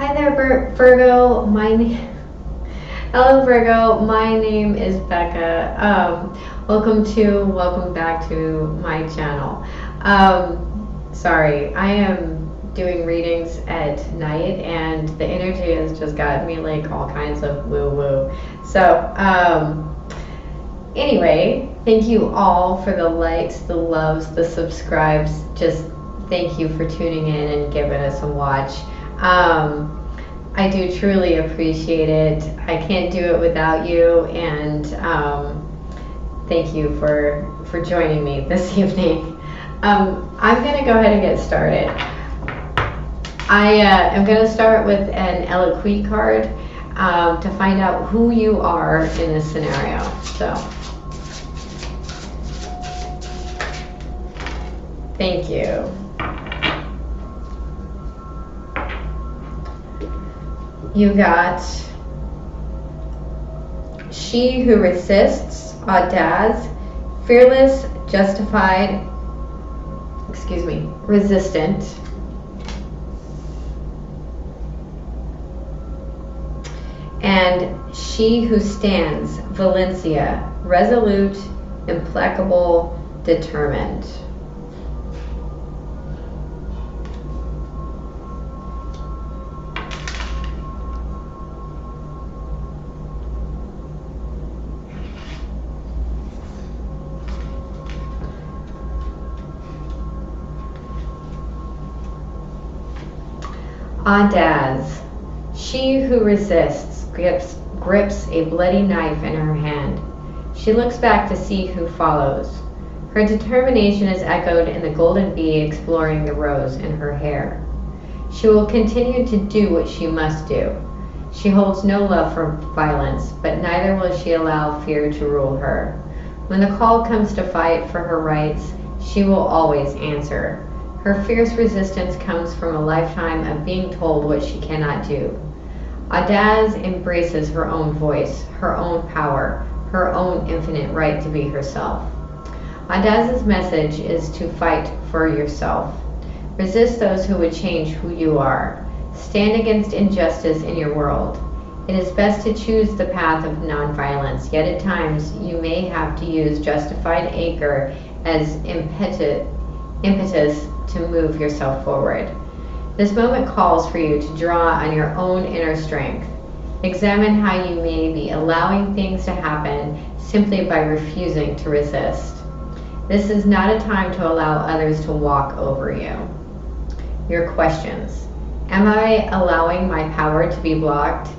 Hi there, Virgo. Hello, Virgo. My name is Becca. Welcome back to my channel. Sorry, I am doing readings at night, and the energy has just got me like all kinds of woo-woo. So, anyway, thank you all for the likes, the loves, the subscribes. Just thank you for tuning in and giving us a watch. I do truly appreciate it. I can't do it without you, and thank you for joining me this evening. I'm going to go ahead and get started. I am going to start with an Eloquent card to find out who you are in this scenario. So, thank you. You got she who resists, audace, fearless, justified, resistant. And she who stands, Valencia, resolute, implacable, determined. Audace. She who resists grips a bloody knife in her hand. She looks back to see who follows. Her determination is echoed in the golden bee exploring the rose in her hair. She will continue to do what she must do. She holds no love for violence, but neither will she allow fear to rule her. When the call comes to fight for her rights, she will always answer. Her fierce resistance comes from a lifetime of being told what she cannot do. Audace embraces her own voice, her own power, her own infinite right to be herself. Audace's message is to fight for yourself. Resist those who would change who you are. Stand against injustice in your world. It is best to choose the path of nonviolence, yet at times you may have to use justified anger as impetus to move yourself forward. This moment calls for you to draw on your own inner strength. Examine how you may be allowing things to happen simply by refusing to resist. This is not a time to allow others to walk over you. Your questions. Am I allowing my power to be blocked?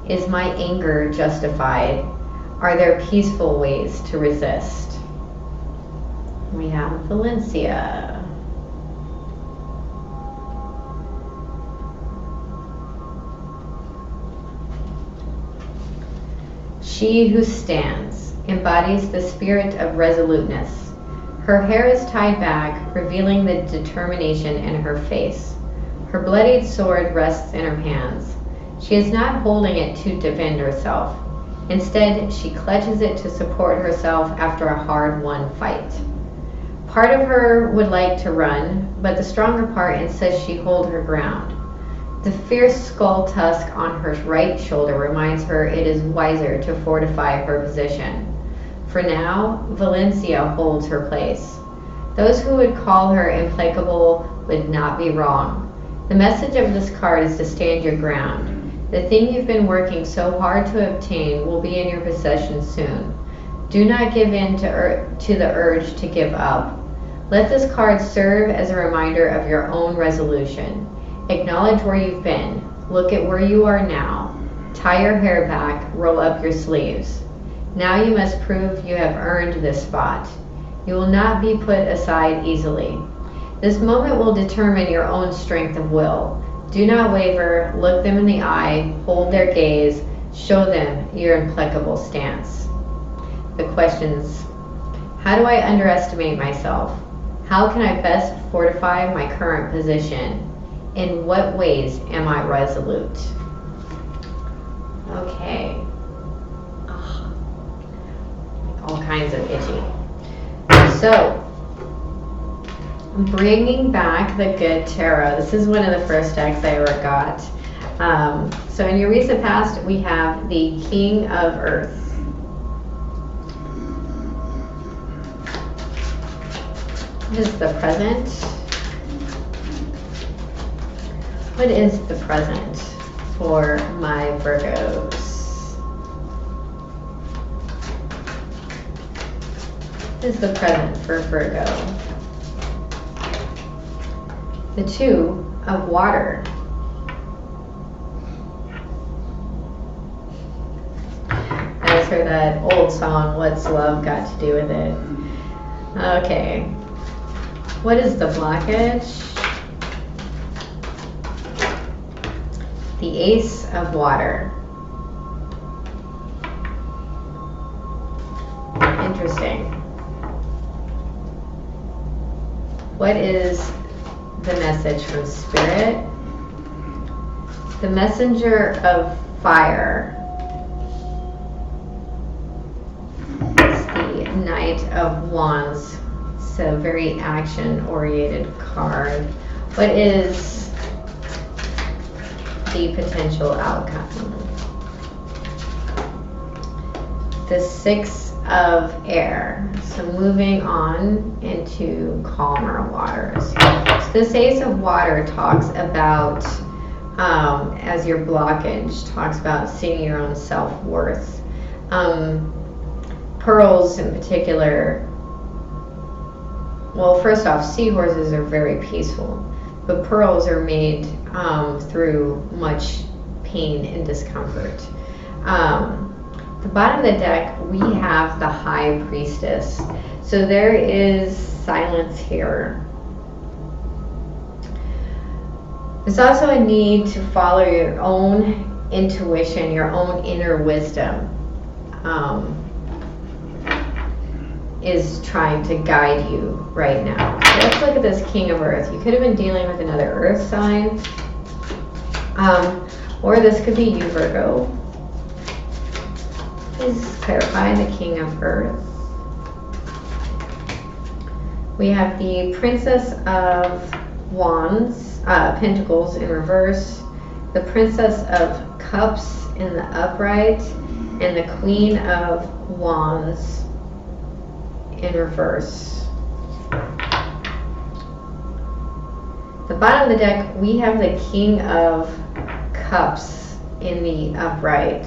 Is my anger justified? Are there peaceful ways to resist? We have Valencia. She who stands embodies the spirit of resoluteness. Her hair is tied back, revealing the determination in her face. Her bloodied sword rests in her hands. She is not holding it to defend herself. Instead, she clutches it to support herself after a hard-won fight. Part of her would like to run, but the stronger part insists she hold her ground. The fierce skull tusk on her right shoulder reminds her it is wiser to fortify her position. For now, Valencia holds her place. Those who would call her implacable would not be wrong. The message of this card is to stand your ground. The thing you've been working so hard to obtain will be in your possession soon. Do not give in to the urge to give up. Let this card serve as a reminder of your own resolution. Acknowledge where you've been. Look at where you are now. Tie your hair back, roll up your sleeves. Now you must prove you have earned this spot. You will not be put aside easily. This moment will determine your own strength of will. Do not waver, look them in the eye, hold their gaze, show them your implacable stance. The questions. How do I underestimate myself? How can I best fortify my current position? In what ways am I resolute? Okay. All kinds of itchy. So, bringing back the good tarot. This is one of the first decks I ever got. So in your recent past, we have the King of Earth. What is the present? What is the present for my Virgos? What is the present for Virgo? The Two of Water. I just heard that old song, What's Love Got to Do with It? Okay. What is the blockage? The Ace of Water. Interesting. What is the message from Spirit? The Messenger of Fire. It's the Knight of Wands. It's a very action-oriented card. What is the potential outcome? The Six of Air. So moving on into calmer waters. So this Ace of Water talks about, as your blockage, talks about seeing your own self-worth. Pearls in particular, well, first off, seahorses are very peaceful, but pearls are made through much pain and discomfort. The bottom of the deck, we have the High Priestess. So there is silence here. There's also a need to follow your own intuition, your own inner wisdom. Is trying to guide you right now. So let's look at this King of Earth. You could have been dealing with another earth sign. Or this could be you, Virgo. Please clarify the King of Earth. We have the Princess of Wands, Pentacles in reverse, the Princess of Cups in the upright, and the Queen of Wands in reverse. The bottom of the deck, we have the King of Cups in the upright.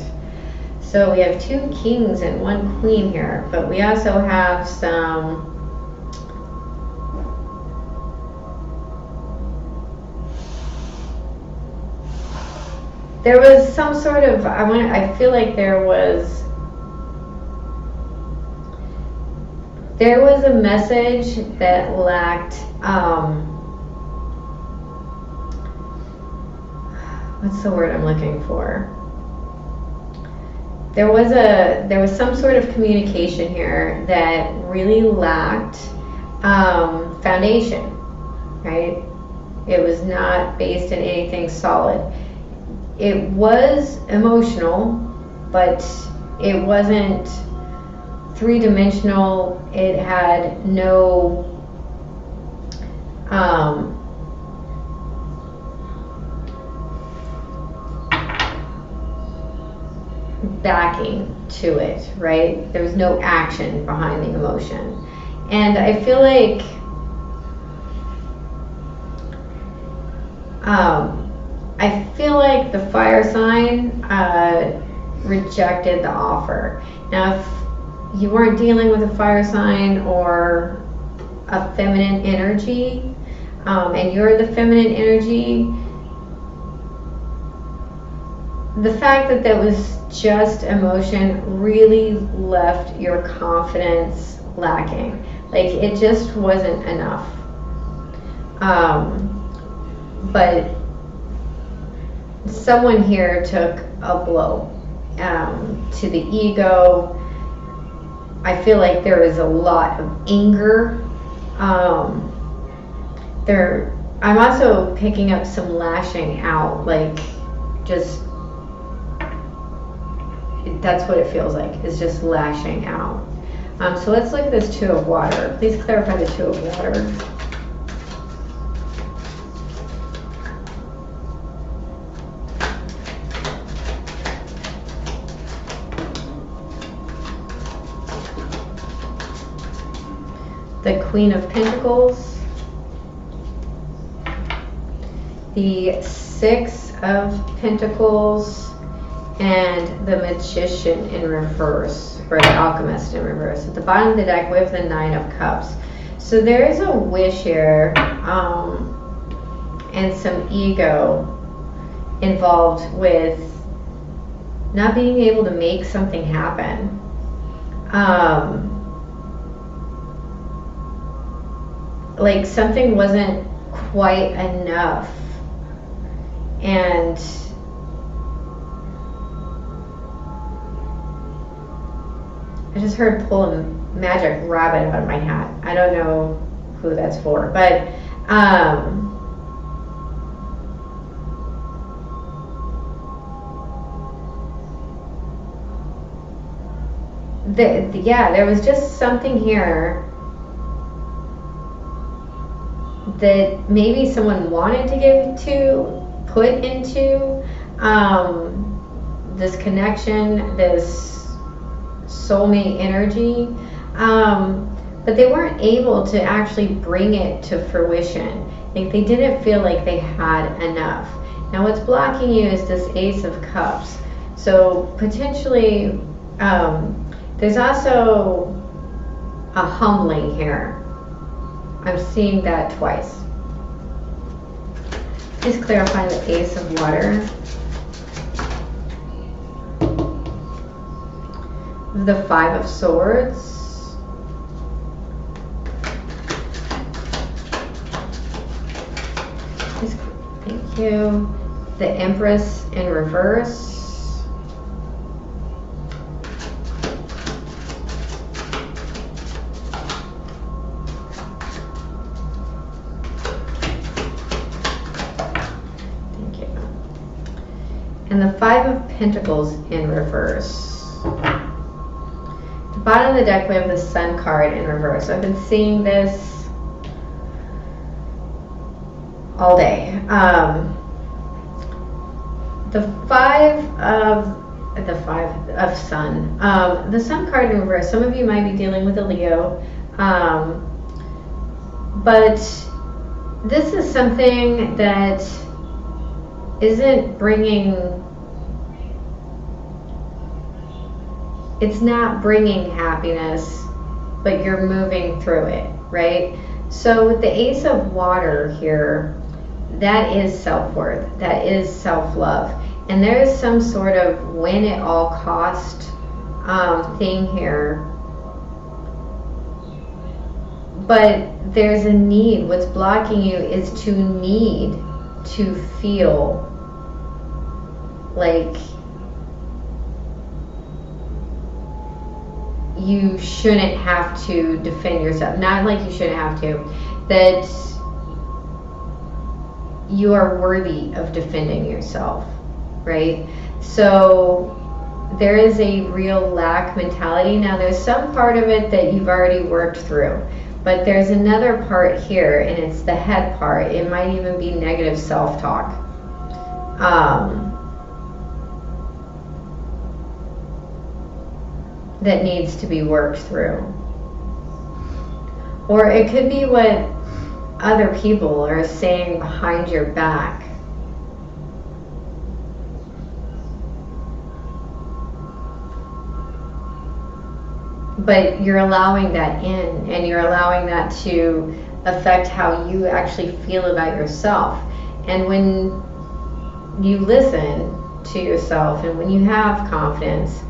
So we have two kings and one queen here, but we also have some there was some sort of, I feel like there was a message that lacked, what's the word I'm looking for? There was some sort of communication here that really lacked foundation, right? It was not based in anything solid. It was emotional, but it wasn't three-dimensional. It had no backing to it, right? There was no action behind the emotion. And I feel like the fire sign rejected the offer. Now, if you weren't dealing with a fire sign or a feminine energy, and you're the feminine energy, the fact that that was just emotion really left your confidence lacking. Like, it just wasn't enough. But someone here took a blow to the ego. I feel like there is a lot of anger. I'm also picking up some lashing out, like just, that's what it feels like, is just lashing out. So let's look at this Two of Water. Please clarify the Two of Water. the Queen of Pentacles, the Six of Pentacles, and the Magician in reverse, or the Alchemist in reverse. At the bottom of the deck, we have the Nine of Cups. So there is a wish here, and some ego involved with not being able to make something happen. Like something wasn't quite enough, and I just heard pull a magic rabbit out of my hat. I don't know who that's for, but yeah, there was just something here that maybe someone wanted to put into this connection, this soulmate energy, but they weren't able to actually bring it to fruition. Like they didn't feel like they had enough. Now what's blocking you is this Ace of Cups. So potentially there's also a humbling here. I'm seeing that twice. Please clarify the Ace of Water. The Five of Swords. Thank you. The Empress in reverse. Thank you. And the Five of Pentacles in reverse. Bottom of the deck, we have the Sun card in reverse. So I've been seeing this all day. The Five of Sun. The Sun card in reverse. Some of you might be dealing with a Leo, but this is something that isn't bringing. It's not bringing happiness, but you're moving through it, right? So with the Ace of Water here, that is self-worth, that is self-love. And there is some sort of win at all cost thing here. But there's a need. What's blocking you is to need to feel like you shouldn't have to defend yourself. Not like you shouldn't have to, that you are worthy of defending yourself, right? So there is a real lack mentality. Now there's some part of it that you've already worked through, but there's another part here, and it's the head part. It might even be negative self-talk. That needs to be worked through. Or it could be what other people are saying behind your back. But you're allowing that in, and you're allowing that to affect how you actually feel about yourself. And when you listen to yourself and when you have confidence,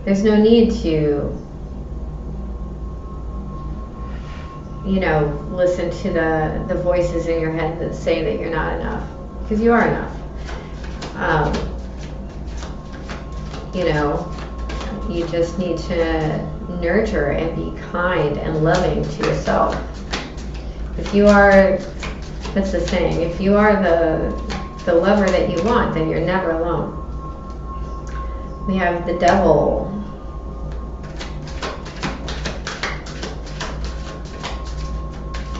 there's no need to, listen to the voices in your head that say that you're not enough, because you are enough. You just need to nurture and be kind and loving to yourself. If you are, that's the saying, if you are the lover that you want, then you're never alone. We have the Devil.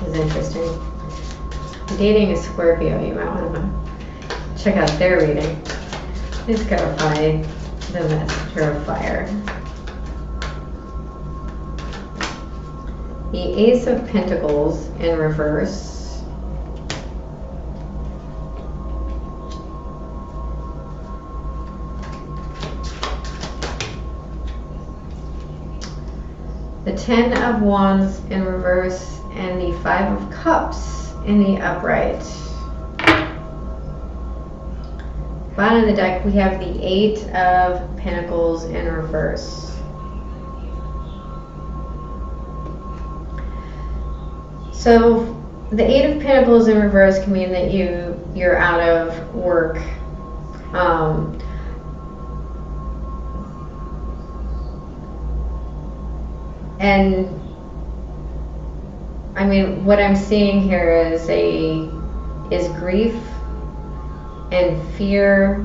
This is interesting. Dating a Scorpio, you might want to check out their reading. Please clarify the Messenger of Fire. the Ace of Pentacles in reverse, the Ten of Wands in reverse, and the Five of Cups in the upright. Bottom of the deck, we have the Eight of Pentacles in reverse. So the Eight of Pentacles in reverse can mean that you're out of work. And I mean, what I'm seeing here is grief and fear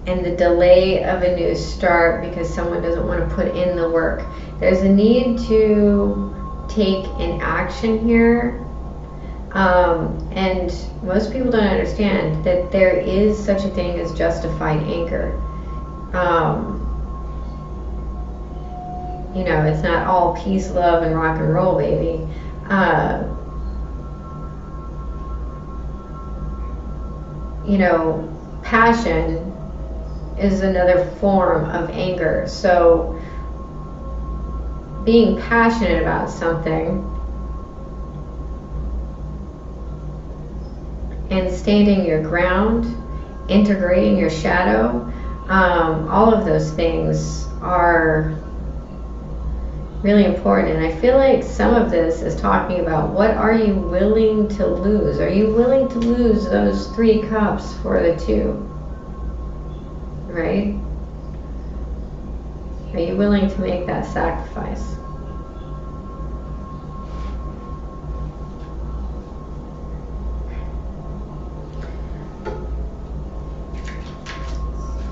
and the delay of a new start because someone doesn't want to put in the work. There's a need to take an action here, and most people don't understand that there is such a thing as justified anger. You know, it's not all peace, love, and rock and roll, baby. You know, passion is another form of anger. So being passionate about something and standing your ground, integrating your shadow, all of those things are really important. And I feel like some of this is talking about, what are you willing to lose? Are you willing to lose those 3 cups for the 2? Right? Are you willing to make that sacrifice?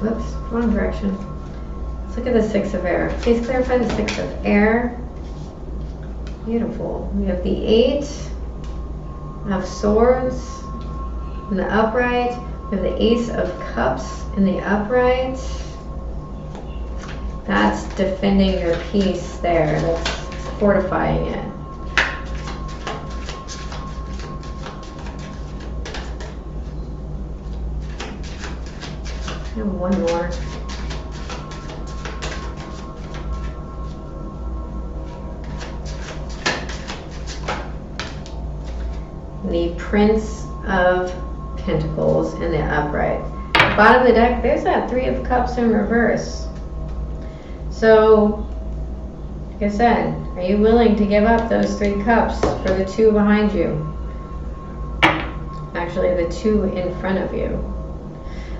Whoops, wrong direction. Let's look at the Six of Air. Please clarify the Six of Air. Beautiful. We have the Eight of Swords in the upright. We have the Ace of Cups in the upright. That's defending your peace there. That's fortifying it. I have one more. The Prince of Pentacles in the upright. Bottom of the deck, there's that Three of Cups in reverse. So, like I said, are you willing to give up those 3 cups for the 2 behind you? Actually, the 2 in front of you.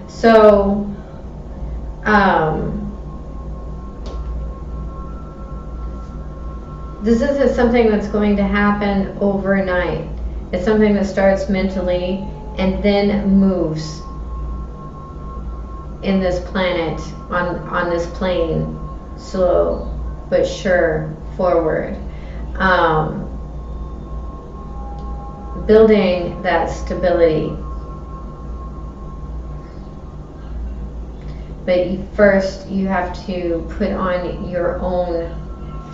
So, this isn't something that's going to happen overnight. It's something that starts mentally and then moves in this planet, on this plane, slow but sure forward. Building that stability. But first you have to put on your own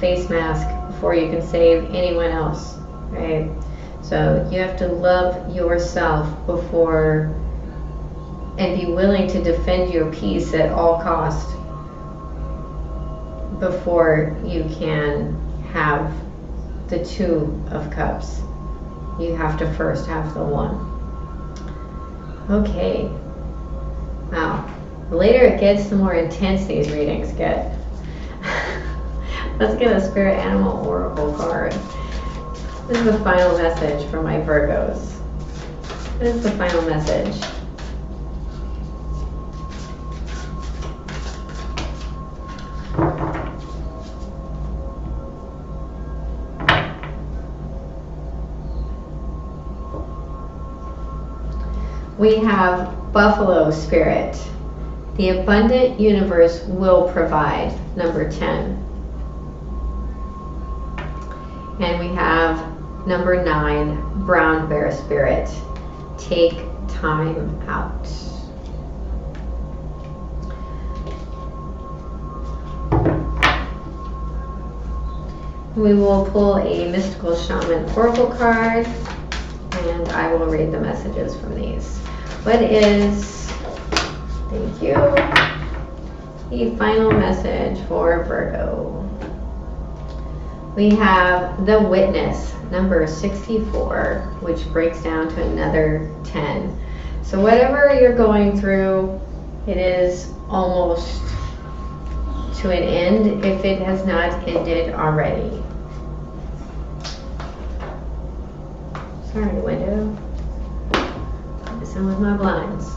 face mask before you can save anyone else, right? So you have to love yourself before, and be willing to defend your peace at all cost before you can have the 2 of Cups. You have to first have the 1. Okay. Wow. The later it gets, the more intense these readings get. Let's get a Spirit Animal Oracle card. This is the final message for my Virgos. This is the final message. We have Buffalo Spirit. The abundant universe will provide, number 10. And we have number 9, Brown Bear Spirit. Take time out. we will pull a Mystical Shaman Oracle card, and I will read the messages from these. What is, thank you, the final message for Virgo? We have the Witness, number 64, which breaks down to another 10. So whatever you're going through, it is almost to an end if it has not ended already. Sorry, window. Messing with my blinds.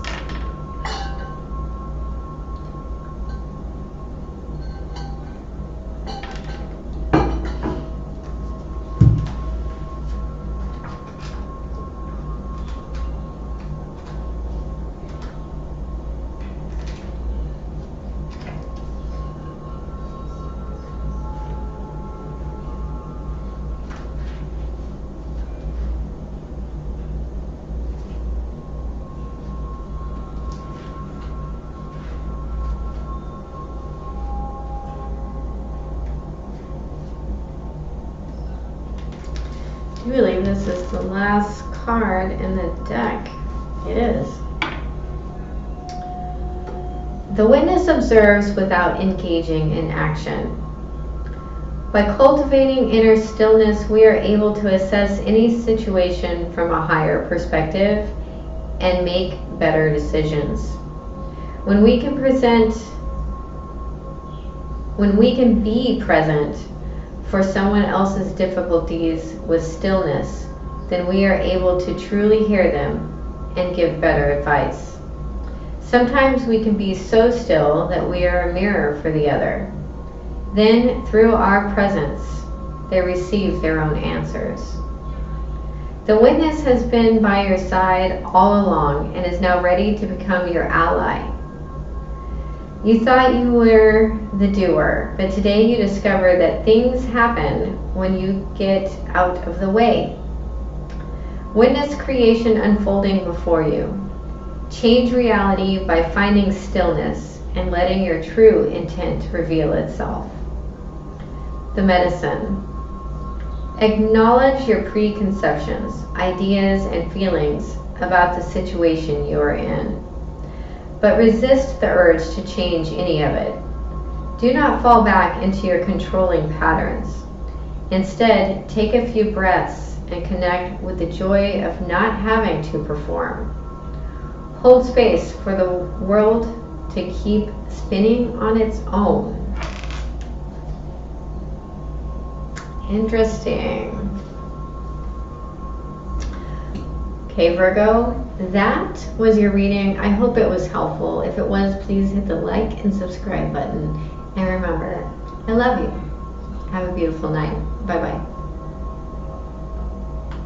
I believe this is the last card in the deck. It is. The Witness observes without engaging in action. By cultivating inner stillness, we are able to assess any situation from a higher perspective and make better decisions. When we can be present for someone else's difficulties with stillness, then we are able to truly hear them and give better advice. Sometimes we can be so still that we are a mirror for the other. Then, through our presence, they receive their own answers. The Witness has been by your side all along and is now ready to become your ally. You thought you were the doer, but today you discover that things happen when you get out of the way. Witness creation unfolding before you. Change reality by finding stillness and letting your true intent reveal itself. The Medicine. Acknowledge your preconceptions, ideas, and feelings about the situation you are in, but resist the urge to change any of it. Do not fall back into your controlling patterns. Instead, take a few breaths and connect with the joy of not having to perform. Hold space for the world to keep spinning on its own. Interesting. Okay, Virgo, that was your reading. I hope it was helpful. If it was, please hit the like and subscribe button. And remember, I love you. Have a beautiful night. Bye-bye.